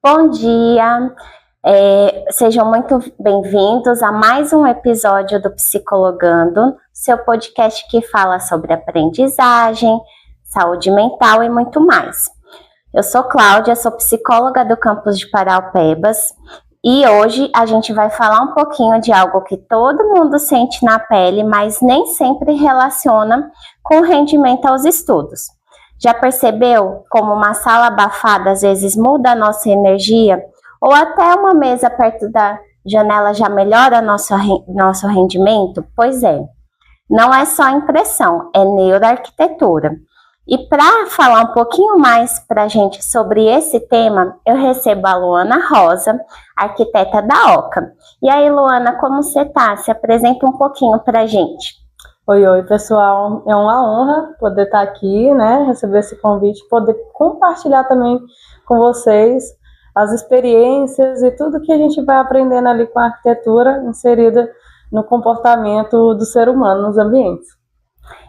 Bom dia, sejam muito bem-vindos a mais um episódio do Psicologando, seu podcast que fala sobre aprendizagem, saúde mental e muito mais. Eu sou Cláudia, sou psicóloga do campus de Paraupebas e hoje a gente vai falar um pouquinho de algo que todo mundo sente na pele, mas nem sempre relaciona com o rendimento aos estudos. Já percebeu como uma sala abafada às vezes muda a nossa energia? Ou até uma mesa perto da janela já melhora nosso rendimento? Pois é, não é só impressão, é neuroarquitetura. E para falar um pouquinho mais para a gente sobre esse tema, eu recebo a Luana Rosa, arquiteta da OCA. E aí, Luana, como você está? Se apresenta um pouquinho para a gente. Oi, pessoal. É uma honra poder estar aqui, né? Receber esse convite, poder compartilhar também com vocês as experiências e tudo que a gente vai aprendendo ali com a arquitetura inserida no comportamento do ser humano nos ambientes.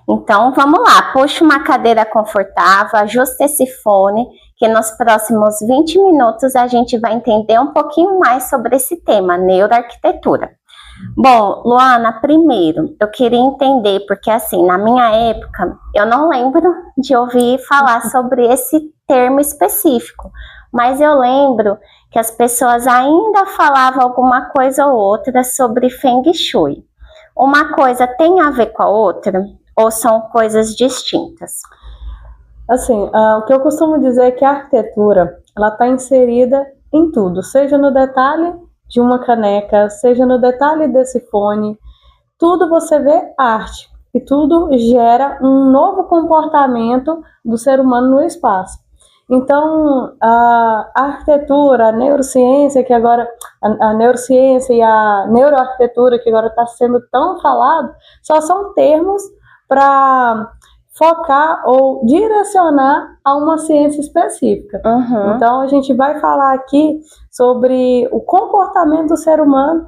Então, vamos lá. Puxa uma cadeira confortável, ajusta esse fone, que nos próximos 20 minutos a gente vai entender um pouquinho mais sobre esse tema, neuroarquitetura. Bom, Luana, primeiro, eu queria entender, porque assim, na minha época, eu não lembro de ouvir falar sobre esse termo específico, mas eu lembro que as pessoas ainda falavam alguma coisa ou outra sobre Feng Shui. Uma coisa tem a ver com a outra ou são coisas distintas? Assim, o que eu costumo dizer é que a arquitetura, ela está inserida em tudo, seja no detalhe de uma caneca, seja no detalhe desse fone, tudo você vê arte e tudo gera um novo comportamento do ser humano no espaço. Então, a arquitetura, a neurociência, que agora a neurociência e a neuroarquitetura, que agora está sendo tão falado, só são termos para focar ou direcionar a uma ciência específica. Uhum. Então, a gente vai falar aqui sobre o comportamento do ser humano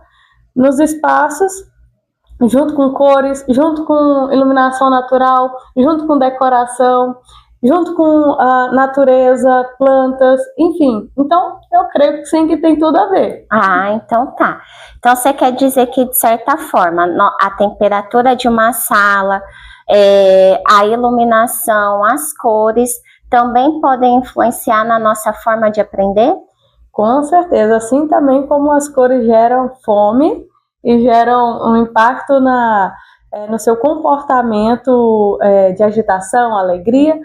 nos espaços, junto com cores, junto com iluminação natural, junto com decoração, junto com a natureza, plantas, enfim. Então, eu creio que sim, que tem tudo a ver. Ah, então tá. Então, você quer dizer que, de certa forma, a temperatura de uma sala, a iluminação, as cores, também podem influenciar na nossa forma de aprender? Com certeza, assim também como as cores geram fome e geram um impacto no seu comportamento de agitação, alegria,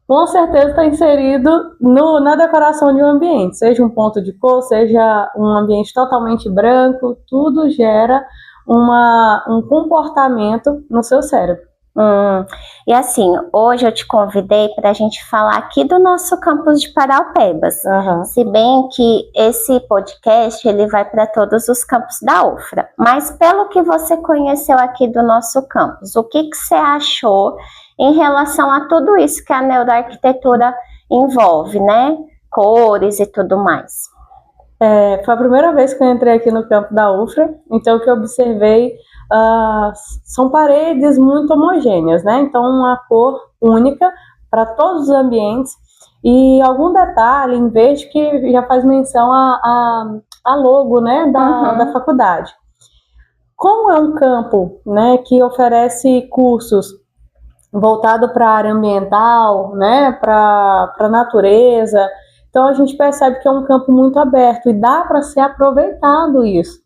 com certeza está inserido na decoração de um ambiente, seja um ponto de cor, seja um ambiente totalmente branco, tudo gera um comportamento no seu cérebro. E assim, hoje eu te convidei para a gente falar aqui do nosso campus de Paraupebas. Uhum. Se bem que esse podcast ele vai para todos os campos da UFRA. Mas pelo que você conheceu aqui do nosso campus, o que você achou em relação a tudo isso que a neuroarquitetura envolve, né? Cores e tudo mais. Foi a primeira vez que eu entrei aqui no campo da UFRA, então o que eu observei são paredes muito homogêneas, né? Então uma cor única para todos os ambientes e algum detalhe em verde que já faz menção a logo, né, da faculdade. Como é um campo, né, que oferece cursos voltado para a área ambiental, né, para a natureza, então a gente percebe que é um campo muito aberto e dá para ser aproveitado isso,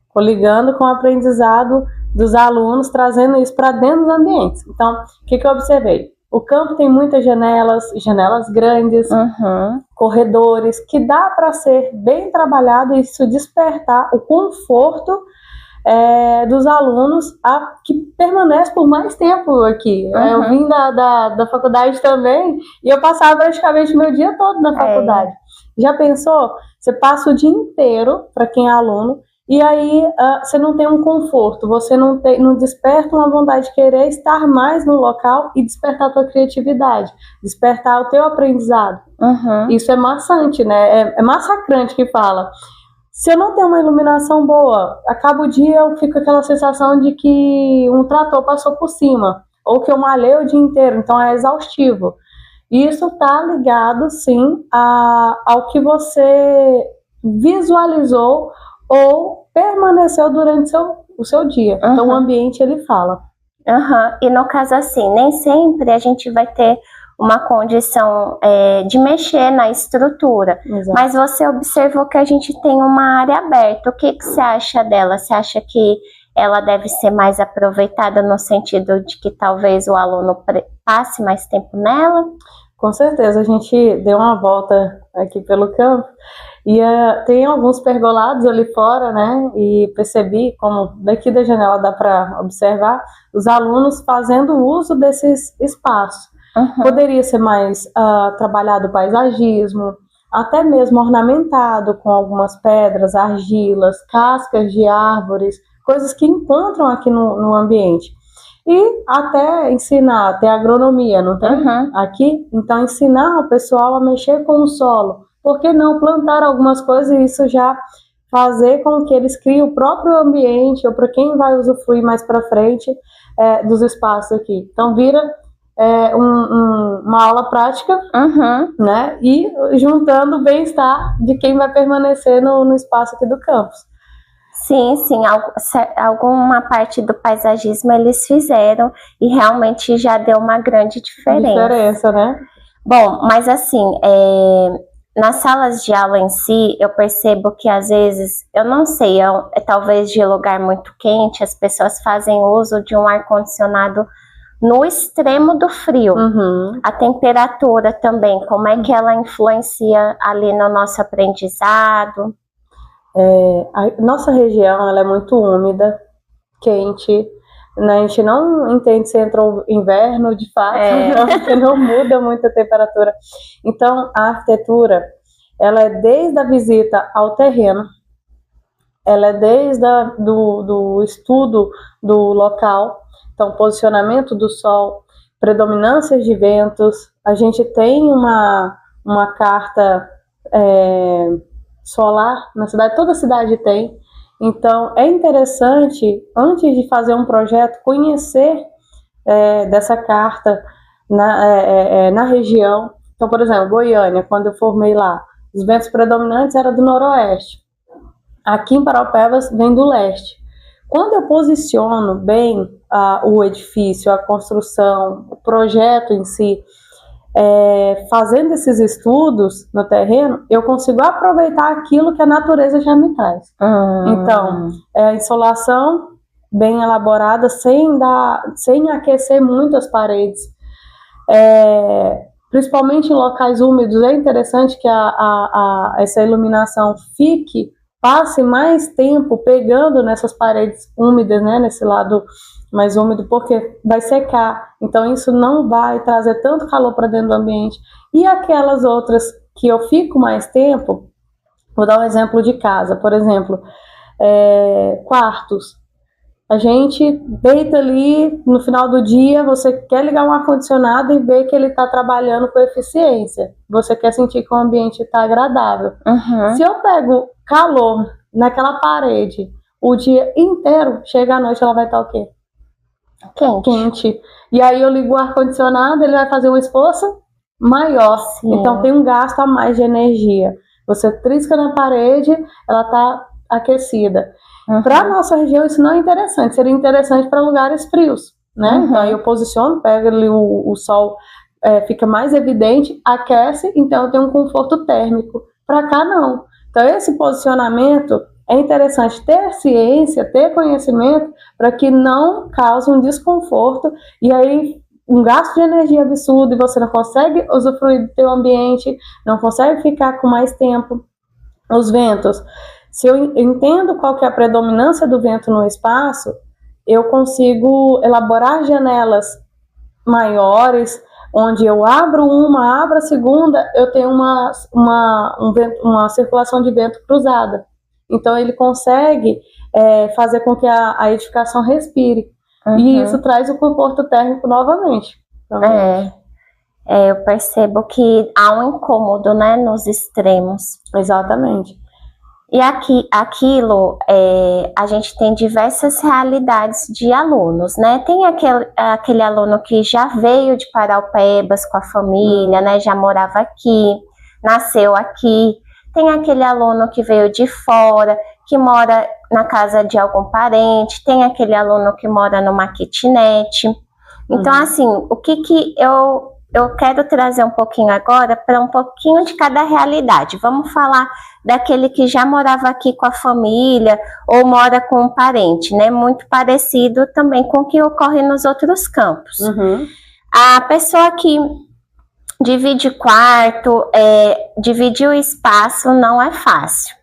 coligando com o aprendizado dos alunos, trazendo isso para dentro dos ambientes. Então, o que eu observei? O campo tem muitas janelas grandes, corredores, que dá para ser bem trabalhado e isso despertar o conforto dos alunos que permanece por mais tempo aqui. Eu vim da faculdade também e eu passava praticamente meu dia todo na faculdade. Já pensou? Você passa o dia inteiro, para quem é aluno, e aí você não tem um conforto, você não desperta uma vontade de querer estar mais no local e despertar a tua criatividade, despertar o teu aprendizado. Isso é maçante, né? É massacrante que fala. Se eu não tenho uma iluminação boa, acaba o dia, eu fico com aquela sensação de que um trator passou por cima, ou que eu malhei o dia inteiro, então é exaustivo. E isso está ligado, sim, ao que você visualizou ou permaneceu durante o seu dia. Uhum. Então, o ambiente, ele fala. Uhum. E no caso assim, nem sempre a gente vai ter uma condição de mexer na estrutura. Exato. Mas você observou que a gente tem uma área aberta. O que você acha dela? Você acha que ela deve ser mais aproveitada no sentido de que talvez o aluno passe mais tempo nela? Com certeza, a gente deu uma volta aqui pelo campo e tem alguns pergolados ali fora, né? E percebi, como daqui da janela dá para observar, os alunos fazendo uso desses espaços. Uhum. Poderia ser mais trabalhado o paisagismo, até mesmo ornamentado com algumas pedras, argilas, cascas de árvores, coisas que encontram aqui no ambiente. E até ensinar, até agronomia, não tem? Uhum. Aqui, então ensinar o pessoal a mexer com o solo. Por que não plantar algumas coisas e isso já fazer com que eles criem o próprio ambiente, ou para quem vai usufruir mais para frente dos espaços aqui. Então vira uma aula prática, uhum, né? E juntando o bem-estar de quem vai permanecer no espaço aqui do campus. Sim, alguma parte do paisagismo eles fizeram e realmente já deu uma grande diferença. Né? Bom, mas assim, nas salas de aula em si, eu percebo que às vezes, eu não sei, talvez de lugar muito quente, as pessoas fazem uso de um ar-condicionado no extremo do frio. Uhum. A temperatura também, como é que ela influencia ali no nosso aprendizado? A nossa região ela é muito úmida, quente, né? A gente não entende se entra o inverno de fato, porque não muda muito a temperatura. Então, a arquitetura, ela é desde a visita ao terreno, ela é desde do estudo do local, então, posicionamento do sol, predominâncias de ventos. A gente tem uma carta solar na cidade, toda a cidade tem. Então, é interessante, antes de fazer um projeto, conhecer dessa carta na região. Então, por exemplo, Goiânia, quando eu formei lá, os ventos predominantes eram do noroeste. Aqui em Paraupebas vem do leste. Quando eu posiciono bem o edifício, a construção, o projeto em si, fazendo esses estudos no terreno, eu consigo aproveitar aquilo que a natureza já me traz. Então, a insolação bem elaborada, sem aquecer muito as paredes. Principalmente em locais úmidos, é interessante que essa iluminação passe mais tempo pegando nessas paredes úmidas, né, nesse lado mais úmido, porque vai secar, então isso não vai trazer tanto calor para dentro do ambiente. E aquelas outras que eu fico mais tempo, vou dar um exemplo de casa, por exemplo, quartos. A gente deita ali, no final do dia, você quer ligar um ar-condicionado e ver que ele está trabalhando com eficiência. Você quer sentir que o ambiente está agradável. Uhum. Se eu pego calor naquela parede o dia inteiro, chega à noite, ela vai estar o quê? Quente. E aí eu ligo o ar-condicionado, ele vai fazer um esforço maior. Sim. Então tem um gasto a mais de energia. Você trisca na parede, ela está aquecida. Uhum. Para a nossa região isso não é interessante, seria interessante para lugares frios, né? Uhum. Então aí eu posiciono, pego ali o sol, fica mais evidente, aquece, então eu tenho um conforto térmico. Para cá não. Então esse posicionamento é interessante ter ciência, ter conhecimento, para que não cause um desconforto e aí um gasto de energia absurdo e você não consegue usufruir do teu ambiente, não consegue ficar com mais tempo. Os ventos. Se eu entendo qual que é a predominância do vento no espaço, eu consigo elaborar janelas maiores, onde eu abro a segunda, eu tenho uma circulação de vento cruzada. Então ele consegue fazer com que a edificação respire. Uhum. E isso traz o conforto térmico novamente. Eu percebo que há um incômodo, né, nos extremos. Exatamente. E aquilo, a gente tem diversas realidades de alunos, né? Tem aquele aluno que já veio de Paraupebas com a família, né? Já morava aqui, nasceu aqui. Tem aquele aluno que veio de fora, que mora na casa de algum parente. Tem aquele aluno que mora numa kitnet. Então, assim, o que eu quero trazer um pouquinho agora para um pouquinho de cada realidade. Vamos falar daquele que já morava aqui com a família ou mora com um parente, né? Muito parecido também com o que ocorre nos outros campos. A pessoa que divide quarto, dividir o espaço não é fácil.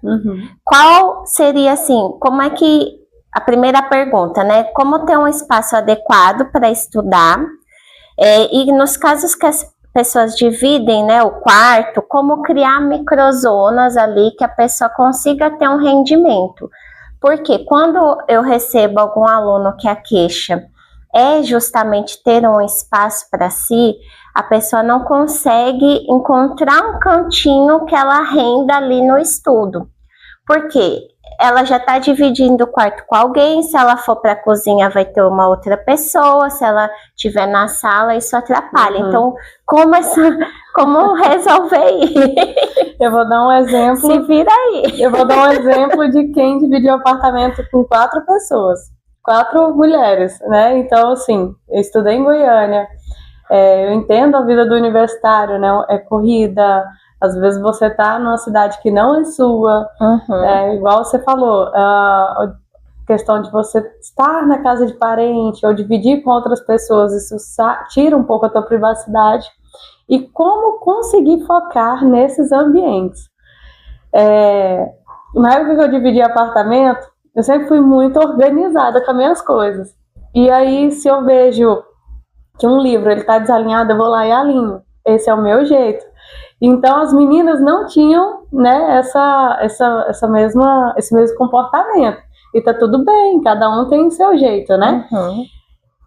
Qual seria, assim, como é que... A primeira pergunta, né? Como ter um espaço adequado para estudar? E nos casos que as pessoas dividem, né, o quarto, como criar microzonas ali que a pessoa consiga ter um rendimento. Porque quando eu recebo algum aluno que a queixa é justamente ter um espaço para si, a pessoa não consegue encontrar um cantinho que ela renda ali no estudo. Por quê? Ela já está dividindo o quarto com alguém, se ela for para a cozinha vai ter uma outra pessoa, se ela estiver na sala, isso atrapalha. Então, como resolver isso? Eu vou dar um exemplo. Se vira aí. Eu vou dar um exemplo de quem dividiu o apartamento com 4 pessoas, 4 mulheres, né? Então, assim, eu estudei em Goiânia, eu entendo a vida do universitário, né? É corrida. Às vezes você tá numa cidade que não é sua, igual você falou, a questão de você estar na casa de parente ou dividir com outras pessoas, isso tira um pouco a tua privacidade. E como conseguir focar nesses ambientes? Na época que eu dividi apartamento, eu sempre fui muito organizada com as minhas coisas. E aí, se eu vejo que um livro ele tá desalinhado, eu vou lá e alinho. Esse é o meu jeito. Então as meninas não tinham, né, esse mesmo comportamento. E tá tudo bem, cada um tem o seu jeito, né?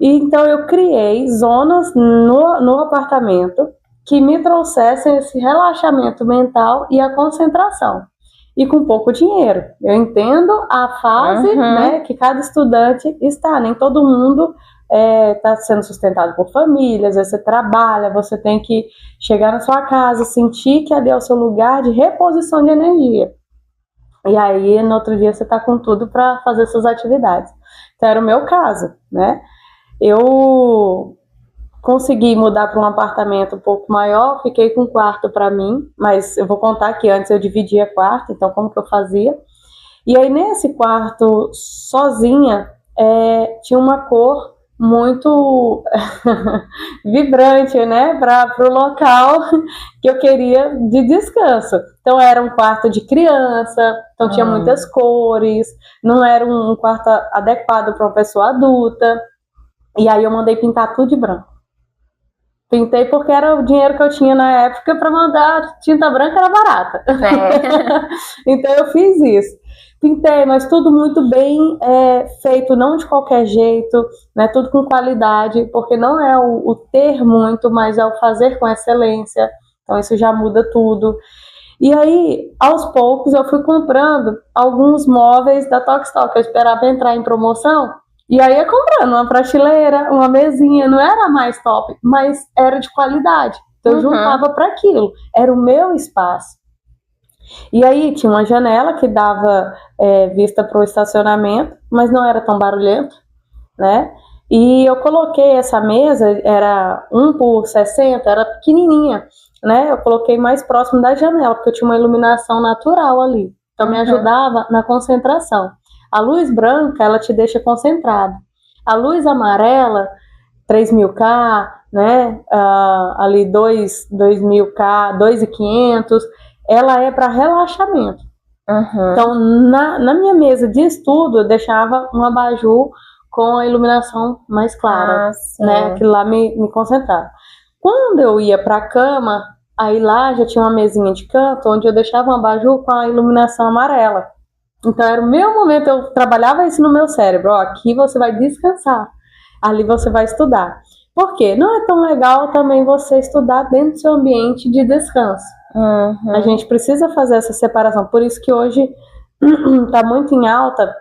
E então eu criei zonas no apartamento que me trouxessem esse relaxamento mental e a concentração. E com pouco dinheiro. Eu entendo a fase, né, que cada estudante está. Nem todo mundo está sendo sustentado por família. Às vezes você trabalha, você tem que chegar na sua casa, sentir que ali é o seu lugar de reposição de energia. E aí, no outro dia, você está com tudo para fazer suas atividades. Então, era o meu caso, né? Eu consegui mudar para um apartamento um pouco maior, fiquei com um quarto para mim, mas eu vou contar que antes eu dividia quarto, então como que eu fazia? E aí nesse quarto, sozinha, tinha uma cor muito vibrante, né, para o local que eu queria de descanso. Então era um quarto de criança, então tinha muitas cores, não era um quarto adequado para uma pessoa adulta. E aí eu mandei pintar tudo de branco. Pintei porque era o dinheiro que eu tinha na época, para mandar tinta branca era barata. Então eu fiz isso. Pintei, mas tudo muito bem feito, não de qualquer jeito, né? Tudo com qualidade, porque não é o ter muito, mas é o fazer com excelência. Então isso já muda tudo. E aí, aos poucos, eu fui comprando alguns móveis da Tokstok. Eu esperava entrar em promoção. E aí ia comprando uma prateleira, uma mesinha, não era mais top, mas era de qualidade. Então eu juntava para aquilo, era o meu espaço. E aí tinha uma janela que dava vista para o estacionamento, mas não era tão barulhento, né? E eu coloquei essa mesa, era 1x60, era pequenininha, né? Eu coloquei mais próximo da janela, porque eu tinha uma iluminação natural ali. Então me ajudava na concentração. A luz branca, ela te deixa concentrado. A luz amarela, 3000K, né? Ali 2000K, 2500, ela é para relaxamento. Então, na minha mesa de estudo, eu deixava um abajur com a iluminação mais clara, né? Aquilo lá me concentrava. Quando eu ia para a cama, aí lá já tinha uma mesinha de canto, onde eu deixava um abajur com a iluminação amarela. Então era o meu momento, eu trabalhava isso no meu cérebro, aqui você vai descansar, ali você vai estudar. Por quê? Não é tão legal também você estudar dentro do seu ambiente de descanso. A gente precisa fazer essa separação, por isso que hoje está muito em alta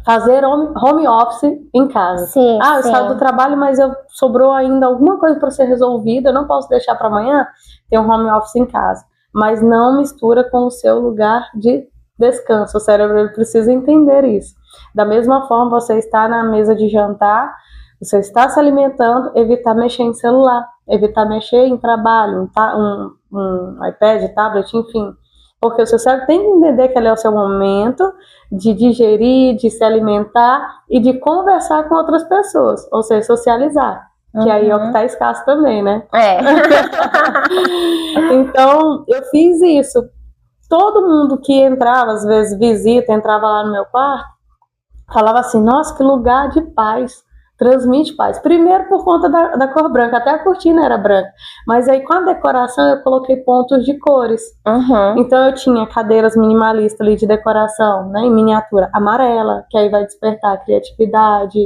fazer home office em casa. Sim, eu saio do trabalho, mas sobrou ainda alguma coisa para ser resolvida, eu não posso deixar para amanhã, ter um home office em casa. Mas não mistura com o seu lugar de descanso. O cérebro precisa entender isso. Da mesma forma, você está na mesa de jantar, você está se alimentando, evitar mexer em celular, evitar mexer em trabalho, um iPad, tablet, enfim. Porque o seu cérebro tem que entender que ele é o seu momento de digerir, de se alimentar e de conversar com outras pessoas, ou seja, socializar. Que aí é o que está escasso também, né? Então, eu fiz isso. Todo mundo que entrava, às vezes visita, entrava lá no meu quarto, falava assim, nossa, que lugar de paz. Transmite paz. Primeiro por conta da cor branca, até a cortina era branca. Mas aí com a decoração eu coloquei pontos de cores. Então eu tinha cadeiras minimalistas ali de decoração, né, em miniatura, amarela, que aí vai despertar a criatividade,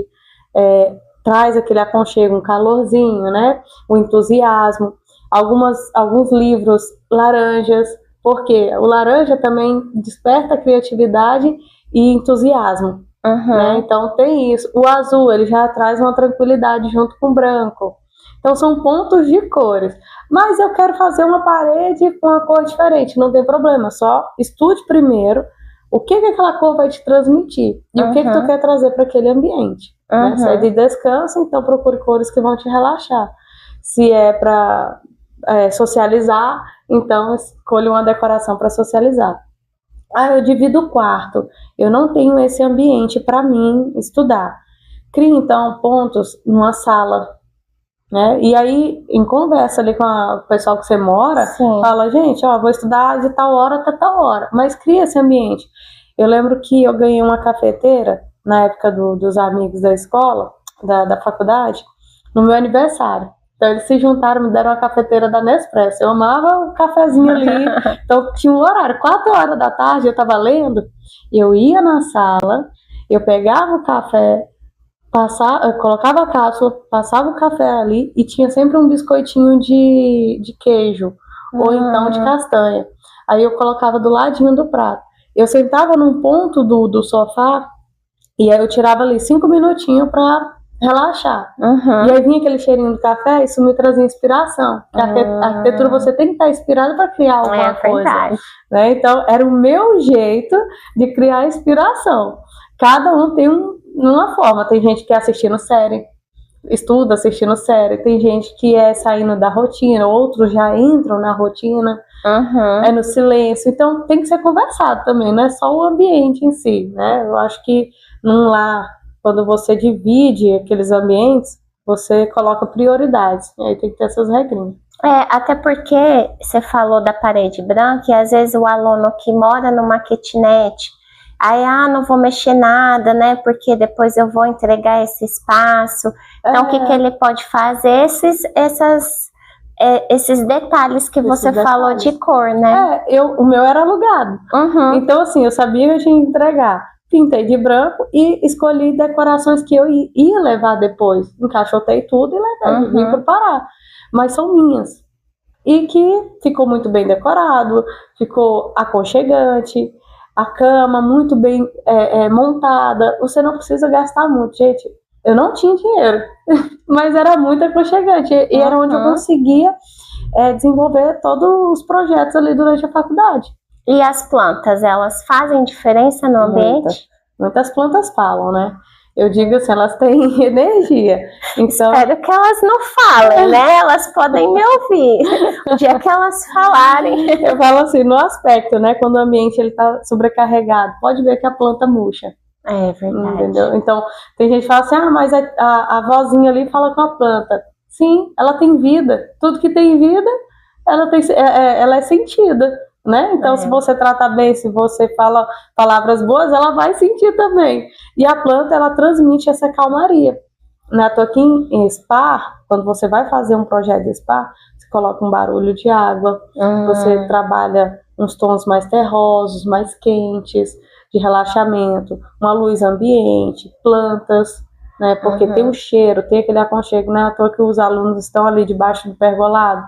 traz aquele aconchego, um calorzinho, né, o entusiasmo. Alguns livros laranjas, porque o laranja também desperta a criatividade e entusiasmo. Né? Então tem isso. O azul, ele já traz uma tranquilidade junto com o branco. Então são pontos de cores. Mas eu quero fazer uma parede com uma cor diferente, não tem problema, só estude primeiro o que aquela cor vai te transmitir e o que tu quer trazer para aquele ambiente. Né? Se é de descanso, então procure cores que vão te relaxar. Se é para socializar, então escolha uma decoração para socializar. Eu divido o quarto, eu não tenho esse ambiente para mim estudar. Crie, então, pontos numa sala, né? E aí, em conversa ali com o pessoal que você mora, fala, gente, vou estudar de tal hora até tal hora, mas cria esse ambiente. Eu lembro que eu ganhei uma cafeteira, na época dos amigos da escola, da faculdade, no meu aniversário. Então eles se juntaram, me deram uma cafeteira da Nespresso. Eu amava o cafezinho ali. Então tinha um horário, 4 horas da tarde, eu estava lendo, eu ia na sala, eu pegava o café, eu colocava a cápsula, passava o café ali e tinha sempre um biscoitinho de queijo, ou então de castanha. Aí eu colocava do ladinho do prato. Eu sentava num ponto do sofá e aí eu tirava ali 5 minutinhos para relaxar. E aí vinha aquele cheirinho do café, isso me trazia inspiração. A arquitetura você tem que estar inspirado para criar alguma coisa. Né? Então, era o meu jeito de criar inspiração. Cada um tem uma forma. Tem gente que é assistindo série, estuda assistindo série. Tem gente que é saindo da rotina, outros já entram na rotina, é no silêncio. Então, tem que ser conversado também, não é só o ambiente em si. Né? Eu acho que num lar, quando você divide aqueles ambientes, você coloca prioridades. E aí tem que ter essas regrinhas. Até porque você falou da parede branca e às vezes o aluno que mora numa kitnet, aí, não vou mexer nada, né, porque depois eu vou entregar esse espaço. Então, o que ele pode fazer? Esses detalhes que você falou de cor, né? O meu era alugado. Então, assim, eu sabia que eu tinha que entregar. Pintei de branco e escolhi decorações que eu ia levar depois. Encaixotei tudo e levei, vim preparar. Mas são minhas. E que ficou muito bem decorado, ficou aconchegante, a cama muito bem montada. Você não precisa gastar muito, gente. Eu não tinha dinheiro, mas era muito aconchegante. E era onde eu conseguia desenvolver todos os projetos ali durante a faculdade. E as plantas, elas fazem diferença no ambiente? Muitas plantas falam, né? Eu digo assim, elas têm energia. Então... Espero que elas não falem, né? Elas podem me ouvir. O dia que elas falarem. Eu falo assim, no aspecto, né? Quando o ambiente está sobrecarregado, pode ver que a planta murcha. É verdade. Entendeu? Então, tem gente que fala assim, mas a vozinha ali fala com a planta. Sim, ela tem vida. Tudo que tem vida, ela é sentida. Né? Então, se você trata bem, se você fala palavras boas, ela vai sentir também. E a planta, ela transmite essa calmaria. Na toa aqui em spa, quando você vai fazer um projeto de spa, você coloca um barulho de água, você trabalha uns tons mais terrosos, mais quentes, de relaxamento, uma luz ambiente, plantas, né? Porque tem um cheiro, tem aquele aconchego, né? À toa que os alunos estão ali debaixo do pergolado.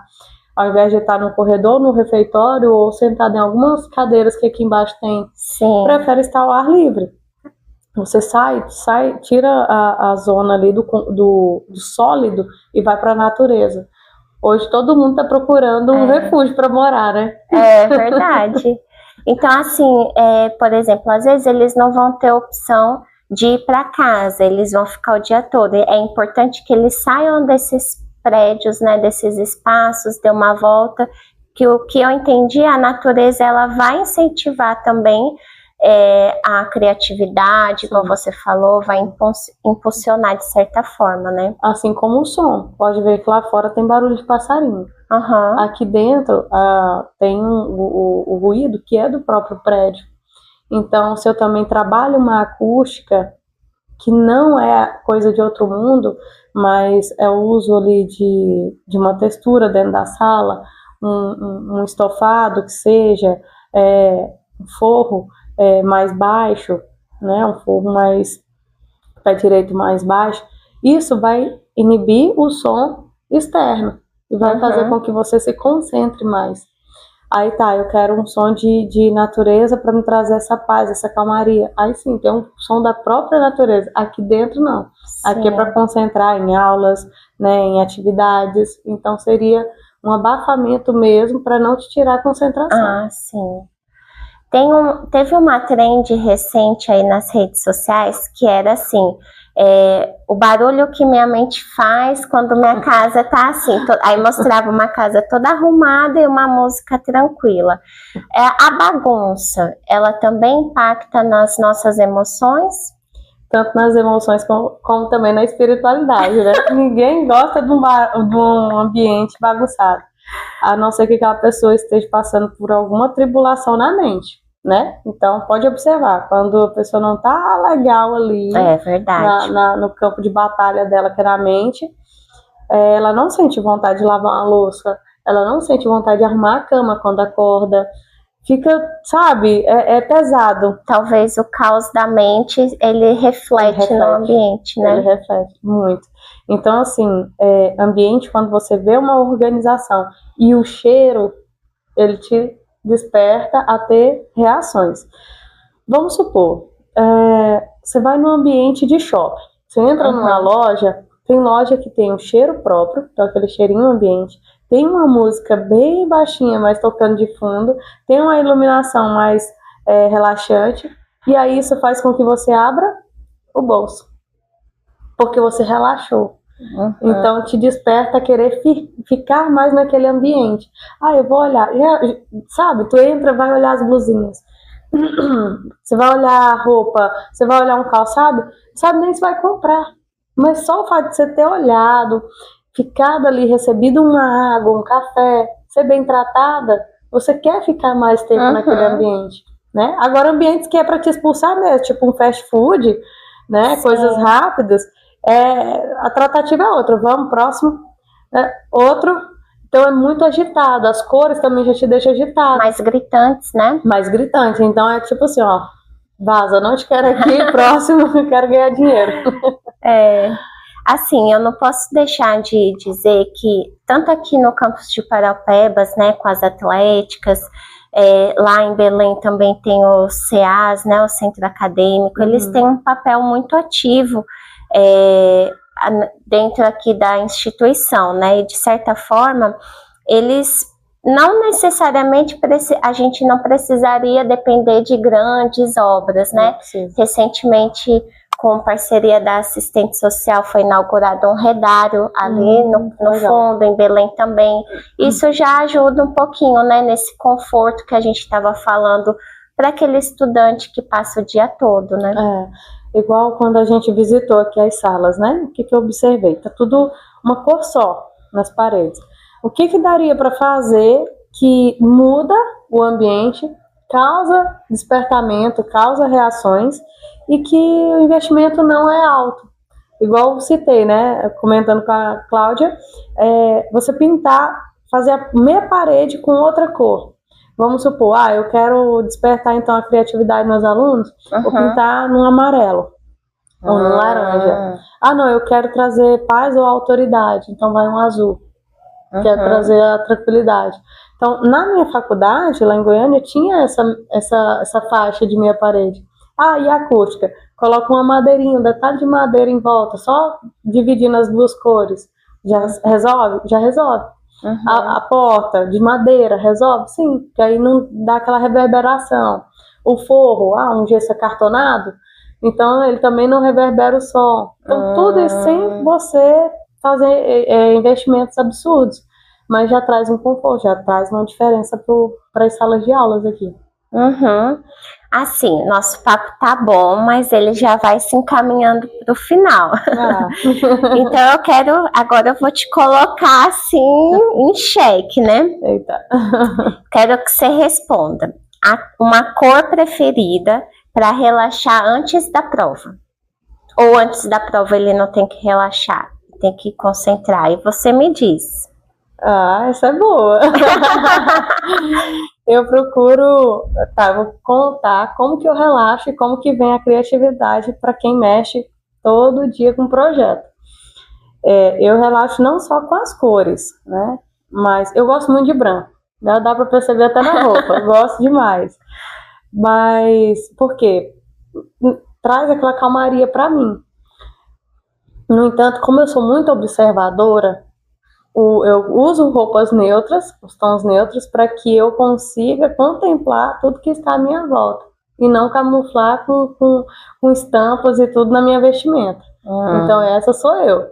ao invés de estar no corredor, no refeitório ou sentado em algumas cadeiras que aqui embaixo tem, Sim. prefere estar ao ar livre. Você sai, tira a zona ali do sólido e vai para a natureza. Hoje todo mundo está procurando um refúgio para morar, né? É verdade. Então, assim, por exemplo, às vezes eles não vão ter opção de ir para casa, eles vão ficar o dia todo. É importante que eles saiam desses prédios, né, desses espaços, dê uma volta, que o que eu entendi, a natureza ela vai incentivar também a criatividade, como você falou, vai impulsionar de certa forma, né? Assim como o som. Pode ver que lá fora tem barulho de passarinho. Uhum. Aqui dentro tem o ruído que é do próprio prédio. Então, se eu também trabalho uma acústica, que não é coisa de outro mundo, mas é o uso ali de uma textura dentro da sala, um estofado que seja, um forro mais baixo, né, um forro mais pé direito mais baixo, isso vai inibir o som externo e vai fazer com que você se concentre mais. Aí tá, eu quero um som de natureza para me trazer essa paz, essa calmaria. Aí sim, tem um som da própria natureza. Aqui dentro não. Sim. Aqui é para concentrar em aulas, né, em atividades. Então seria um abafamento mesmo para não te tirar a concentração. Ah, sim. Teve uma trend recente aí nas redes sociais que era assim, o barulho que minha mente faz quando minha casa tá assim. Aí mostrava uma casa toda arrumada e uma música tranquila. A bagunça, ela também impacta nas nossas emoções? Tanto nas emoções como também na espiritualidade, né? Ninguém gosta de um ambiente bagunçado, a não ser que aquela pessoa esteja passando por alguma tribulação na mente, né? Então pode observar, quando a pessoa não tá legal ali, verdade. No campo de batalha dela, que é na mente, ela não sente vontade de lavar uma louça, ela não sente vontade de arrumar a cama quando acorda. Fica, sabe, é pesado. Talvez o caos da mente, ele reflete no ambiente, né? Ele reflete muito. Então, assim, ambiente, quando você vê uma organização e o cheiro, ele te desperta a ter reações. Vamos supor, você vai num ambiente de shopping, você entra numa loja, tem loja que tem um cheiro próprio, então aquele cheirinho ambiente, tem uma música bem baixinha, mas tocando de fundo, tem uma iluminação mais relaxante, e aí isso faz com que você abra o bolso, porque você relaxou. Então te desperta a querer ficar mais naquele ambiente. Eu vou olhar, sabe, tu entra, vai olhar as blusinhas, você vai olhar a roupa, você vai olhar um calçado, sabe nem se vai comprar, mas só o fato de você ter olhado, ficado ali, recebido uma água, um café, ser bem tratada, você quer ficar mais tempo naquele ambiente, né? Agora, ambientes que é para te expulsar mesmo, tipo um fast food, né? Sim. Coisas rápidas, a tratativa é outra. Vamos, próximo, outro. Então é muito agitado, as cores também já te deixam agitado. Mais gritantes, né? Mais gritante, então é tipo assim, ó, vaza, não te quero aqui, próximo, quero ganhar dinheiro. Assim, eu não posso deixar de dizer que, tanto aqui no campus de Paraupebas, né, com as atléticas, lá em Belém também tem o CEAS, né, o Centro Acadêmico, eles têm um papel muito ativo dentro aqui da instituição, né, e de certa forma, eles não necessariamente, a gente não precisaria depender de grandes obras, né, recentemente, com parceria da assistente social, foi inaugurado um redário ali no fundo, em Belém também. Isso já ajuda um pouquinho, né, nesse conforto que a gente estava falando para aquele estudante que passa o dia todo, né? Igual quando a gente visitou aqui as salas, né? O que eu observei? Tá tudo uma cor só nas paredes. O que daria para fazer que muda o ambiente, causa despertamento, causa reações, e que o investimento não é alto? Igual eu citei, né, comentando com a Cláudia, você pintar, fazer a meia parede com outra cor. Vamos supor, eu quero despertar então a criatividade nos alunos, vou pintar num amarelo ou num laranja. Não, eu quero trazer paz ou autoridade, então vai um azul. que é trazer a tranquilidade. Então, na minha faculdade, lá em Goiânia, tinha essa faixa de meia parede. Ah, e a acústica? Coloca uma madeirinha, um detalhe de madeira em volta, só dividindo as duas cores. Já resolve? Já resolve. A porta de madeira, resolve? Sim, que aí não dá aquela reverberação. O forro, um gesso acartonado, então ele também não reverbera o som. Então, tudo isso sem você fazer investimentos absurdos, mas já traz um conforto, já traz uma diferença para as salas de aulas aqui. Assim, nosso papo tá bom, mas ele já vai se encaminhando pro final. Então agora eu vou te colocar assim em xeque, né? Eita. Quero que você responda. Uma cor preferida para relaxar antes da prova? Ou antes da prova ele não tem que relaxar, tem que concentrar. E você me diz. Essa é boa. Eu procuro, vou contar como que eu relaxo e como que vem a criatividade para quem mexe todo dia com o projeto. Eu relaxo não só com as cores, né? Mas eu gosto muito de branco, né? Dá para perceber até na roupa, eu gosto demais. Mas por quê? Traz aquela calmaria para mim. No entanto, como eu sou muito observadora, eu uso roupas neutras, os tons neutros, para que eu consiga contemplar tudo que está à minha volta e não camuflar com estampas e tudo na minha vestimenta. Então essa sou eu.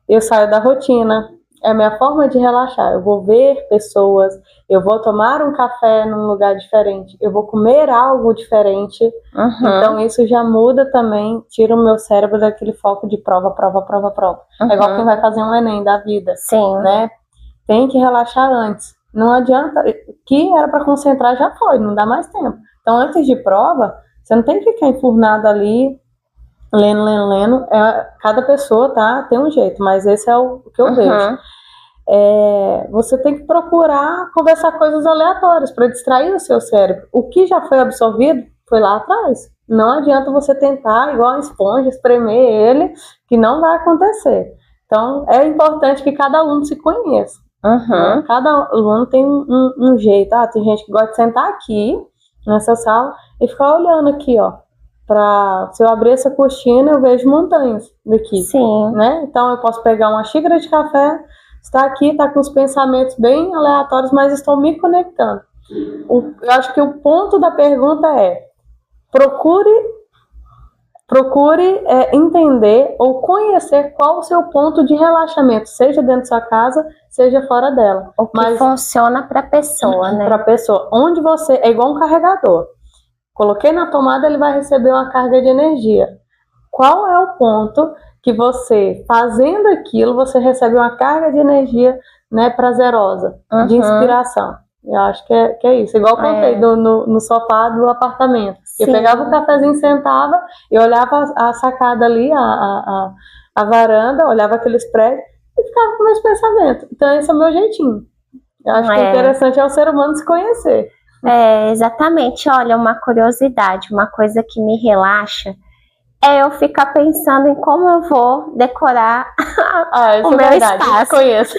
Eu saio da rotina, é a minha forma de relaxar. Eu vou ver pessoas, eu vou tomar um café num lugar diferente, eu vou comer algo diferente. Então isso já muda também, tira o meu cérebro daquele foco de prova. É igual quem vai fazer um Enem da vida. Sim. Né? Tem que relaxar antes. Não adianta, que era para concentrar já foi, não dá mais tempo. Então antes de prova, você não tem que ficar enfurnado ali, lendo. Cada pessoa tem um jeito, mas esse é o que eu vejo. Você tem que procurar conversar coisas aleatórias para distrair o seu cérebro. O que já foi absorvido foi lá atrás. Não adianta você tentar, igual uma esponja, espremer ele, que não vai acontecer. Então, é importante que cada aluno se conheça. Né? Cada aluno tem um jeito. Tem gente que gosta de sentar aqui, nessa sala, e ficar olhando aqui, se eu abrir essa cortina, eu vejo montanhas daqui. Sim. Né? Então, eu posso pegar uma xícara de café, estar aqui, estar com os pensamentos bem aleatórios, mas estou me conectando. Eu acho que o ponto da pergunta é: procure entender ou conhecer qual o seu ponto de relaxamento, seja dentro da sua casa, seja fora dela. O que funciona para a pessoa, né? Para a pessoa. Onde você... É igual um carregador. Coloquei na tomada, ele vai receber uma carga de energia. Qual é o ponto que você, fazendo aquilo, você recebe uma carga de energia, né, prazerosa, de inspiração? Eu acho que é isso. Igual eu contei no sofá do apartamento. Sim. Eu pegava o cafezinho, sentava, eu olhava a sacada ali, a varanda, olhava aqueles prédios e ficava com meus pensamentos. Então esse é o meu jeitinho. Eu acho que o interessante é o ser humano se conhecer. Exatamente. Olha, uma curiosidade, uma coisa que me relaxa é eu ficar pensando em como eu vou decorar o meu espaço. Conheço.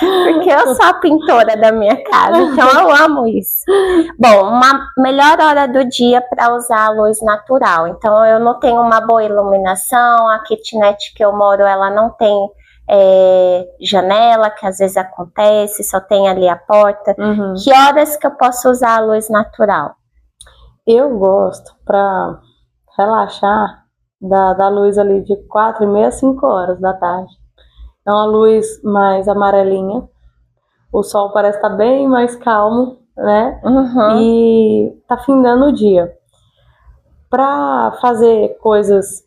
Porque eu sou a pintora da minha casa, então eu amo isso. Bom, uma melhor hora do dia para usar a luz natural. Então eu não tenho uma boa iluminação, a kitnet que eu moro, ela não tem janela, que às vezes acontece, só tem ali a porta. Que horas que eu posso usar a luz natural? Eu gosto, para relaxar, da luz ali de 4h30 a 5 horas da tarde. É uma luz mais amarelinha, o sol parece estar bem mais calmo, né? E tá findando o dia. Para fazer coisas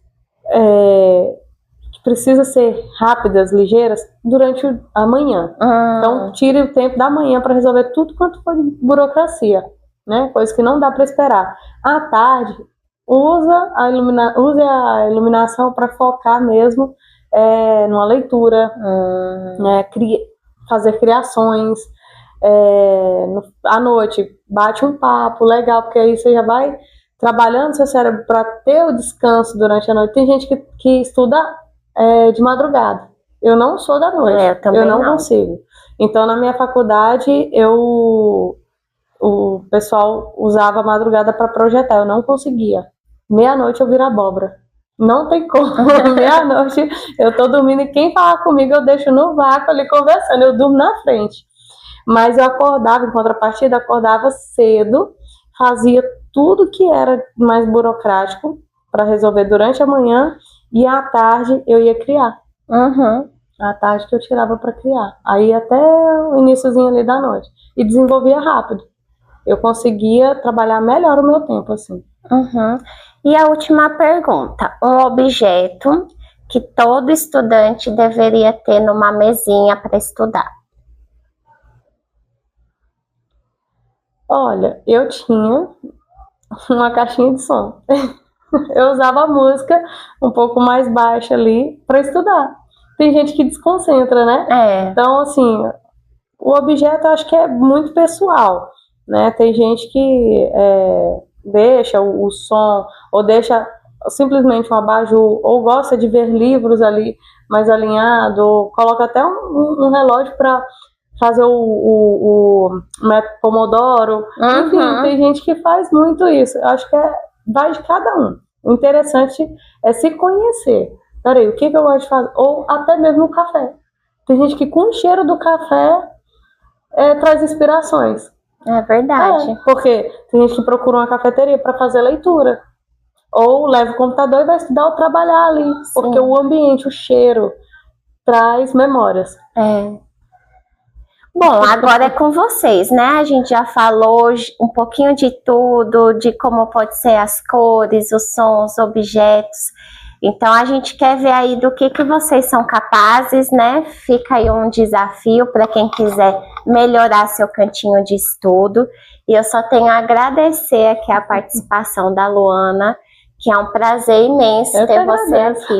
que precisam ser rápidas, ligeiras, durante a manhã. Então, tire o tempo da manhã para resolver tudo quanto for de burocracia, né? Coisa que não dá para esperar. À tarde, use a iluminação para focar mesmo numa leitura, né, fazer criações. À noite, bate um papo legal, porque aí você já vai trabalhando seu cérebro para ter o descanso durante a noite. Tem gente que estuda de madrugada. Eu não sou da noite. Eu também não consigo. Então, na minha faculdade, o pessoal usava a madrugada para projetar. Eu não conseguia. Meia-noite eu viro abóbora. Não tem como. Meia-noite eu tô dormindo e quem falar comigo eu deixo no vácuo ali conversando. Eu durmo na frente. Mas eu acordava, em contrapartida, acordava cedo, fazia tudo que era mais burocrático para resolver durante a manhã e à tarde eu ia criar. À tarde que eu tirava para criar. Aí até o iniciozinho ali da noite. E desenvolvia rápido. Eu conseguia trabalhar melhor o meu tempo, assim. E a última pergunta. Um objeto que todo estudante deveria ter numa mesinha para estudar? Olha, eu tinha uma caixinha de som. Eu usava a música um pouco mais baixa ali para estudar. Tem gente que desconcentra, né? Então, assim, o objeto eu acho que é muito pessoal, né? Tem gente que deixa o som, ou deixa simplesmente um abajur, ou gosta de ver livros ali mais alinhado, ou coloca até um relógio para fazer o método Pomodoro. Enfim, tem gente que faz muito isso. Eu acho que vai de cada um. O interessante é se conhecer. Peraí, o que eu gosto de fazer? Ou até mesmo o café. Tem gente que com o cheiro do café traz inspirações. É verdade. Porque tem gente que procura uma cafeteria para fazer leitura. Ou leva o computador e vai estudar ou trabalhar ali. Sim. Porque o ambiente, o cheiro, traz memórias. Bom, agora é com vocês, né? A gente já falou um pouquinho de tudo, de como pode ser as cores, os sons, objetos. Então, a gente quer ver aí do que vocês são capazes, né? Fica aí um desafio para quem quiser melhorar seu cantinho de estudo. E eu só tenho a agradecer aqui a participação da Luana, que é um prazer imenso ter você aqui.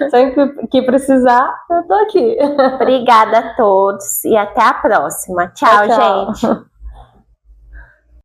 Sempre que precisar, eu tô aqui. Obrigada a todos e até a próxima. Tchau, gente.